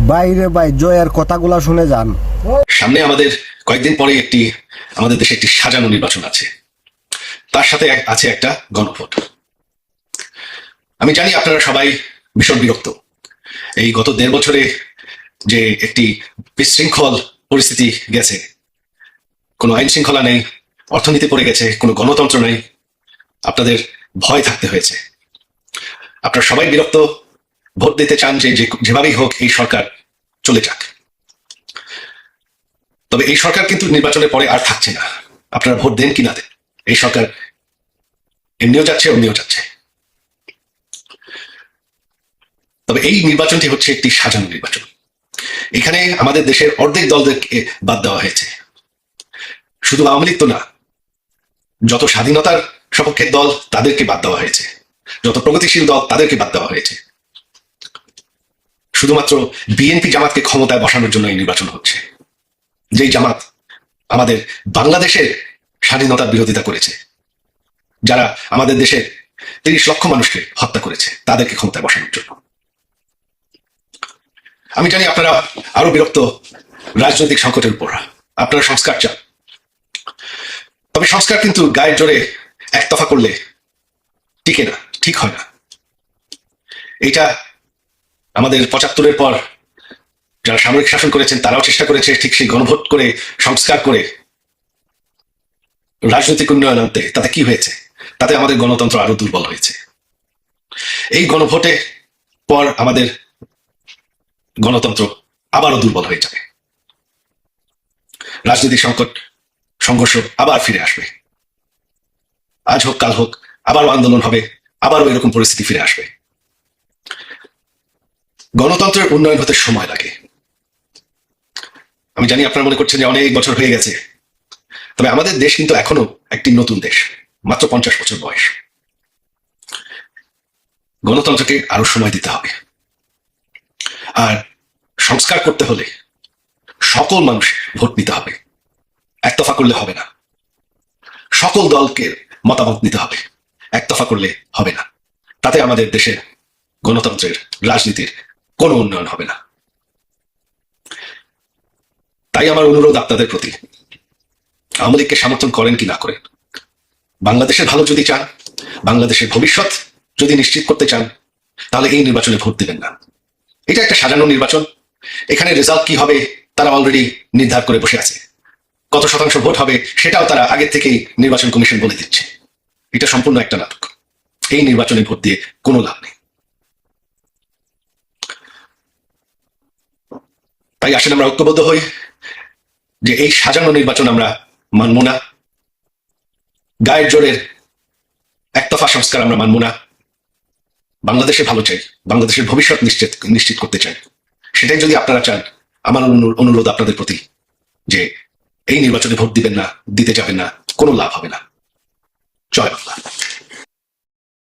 বাইরে ভাই জয়ের কথাগুলা শুনে যান। সামনে আমাদের কয়েকদিন পরে আমাদের দেশে একটি সাজানো নির্বাচন আছে, তার সাথে আছে একটা গণভোট। আমি জানি আপনারা সবাই ভীষণ বিরক্ত। এই গত 1.5 বছরে যে একটি বিশৃঙ্খল পরিস্থিতি গেছে, কোনো আইন শৃঙ্খলা নেই, অর্থনীতি পড়ে গেছে, কোনো গণতন্ত্র নেই, আপনাদের ভয় থাকতে হয়েছে। আপনারা সবাই বিরক্ত, ভোট দিতে চান যে যেভাবেই হোক এই সরকার চলে যাক। তবে এই সরকার কিন্তু নির্বাচনের পরে আর থাকছে না। আপনারা ভোট দেন কি না দেন, এই সরকার এমনিও যাচ্ছে অমনিও যাচ্ছে। তবে এই নির্বাচনটি হচ্ছে একটি সাজানো নির্বাচন। এখানে আমাদের দেশের অর্ধেক দলদেরকে বাদ দেওয়া হয়েছে। শুধু আওয়ামী লীগ তো না, যত স্বাধীনতার সপক্ষের দল তাদেরকে বাদ দেওয়া হয়েছে, যত প্রগতিশীল দল তাদেরকে বাদ দেওয়া হয়েছে। শুধুমাত্র বিএনপি জামাতকে ক্ষমতায় বসানোর জন্য এই নির্বাচন হচ্ছে। যেই জামাত আমাদের বাংলাদেশের স্বাধীনতার বিরোধিতা করেছে, যারা আমাদের দেশের 30 লক্ষ মানুষকে হত্যা করেছে, তাদেরকে ক্ষমতায় বসানোর জন্য। আমি জানি আপনারা আরো বিরক্ত রাজনৈতিক সংকটের উপর, আপনারা সংস্কার চান। তবে সংস্কার কিন্তু গায়ের জোরে একতফা করলে টিকে না, ঠিক হয় না। এটা আমাদের 75-এর পর যারা সামরিক শাসন করেছেন তারাও চেষ্টা করেছে ঠিক সেই গণভোট করে সংস্কার করে রাজনৈতিক উন্নয়ন আনতে। তাতে কি হয়েছে? তাতে আমাদের গণতন্ত্র আরো দুর্বল হয়েছে। এই গণভোটে পর আমাদের গণতন্ত্র আবারও দুর্বল হয়ে যাবে। রাজনৈতিক সংকট, সংঘর্ষ আবার ফিরে আসবে। আজ হোক কাল হোক আবারও আন্দোলন হবে, আবারও এরকম পরিস্থিতি ফিরে আসবে। গণতন্ত্রের উন্নয়ন হতে সময় লাগে। আমি জানি আপনারা মনে করছেন যে অনেক বছর হয়ে গেছে, তবে আমাদের দেশ কিন্তু এখনো একটি নতুন দেশ, মাত্র 50 বছর বয়স। গণতন্ত্রকে আরো সময় দিতে হবে। আর সংস্কার করতে হলে সকল মানুষ ভোট দিতে হবে, একতফা করলে হবে না। সকল দলকে মতামত নিতে হবে, একতফা করলে হবে না। তাতে আমাদের দেশের গণতন্ত্রের, রাজনীতির কোনো উন্নয়ন হবে না। তাই আমার অনুরোধ আপনাদের প্রতি, আওয়ামী লীগকে সমর্থন করেন কি না করেন, বাংলাদেশের ভালো যদি চান, বাংলাদেশের ভবিষ্যৎ যদি নিশ্চিত করতে চান, তাহলে এই নির্বাচনে ভোট দিবেন না। এটা একটা সাজানো নির্বাচন। এখানে রেজাল্ট কি হবে তারা অলরেডি নির্ধার করে বসে আছে। কত শতাংশ ভোট হবে সেটাও তারা আগের থেকেই নির্বাচন কমিশন বলে দিচ্ছে। এটা সম্পূর্ণ একটা নাটক। এই নির্বাচনে ভোট দিয়ে কোনো লাভ নেই। তাই আসলে আমরা ঐক্যবদ্ধ হই যে এই সাজানো নির্বাচন আমরা মানব না। গায়ের জোরের একতফা সংস্কার আমরা মানব না। বাংলাদেশের ভালো চাই, বাংলাদেশের ভবিষ্যৎ নিশ্চিত করতে চাই। সেটাই যদি আপনারা চান, আমার অনুরোধ আপনাদের প্রতি যে এই নির্বাচনে ভোট দিবেন না, দিতে যাবেন না, কোনো লাভ হবে না। জয় বাংলা।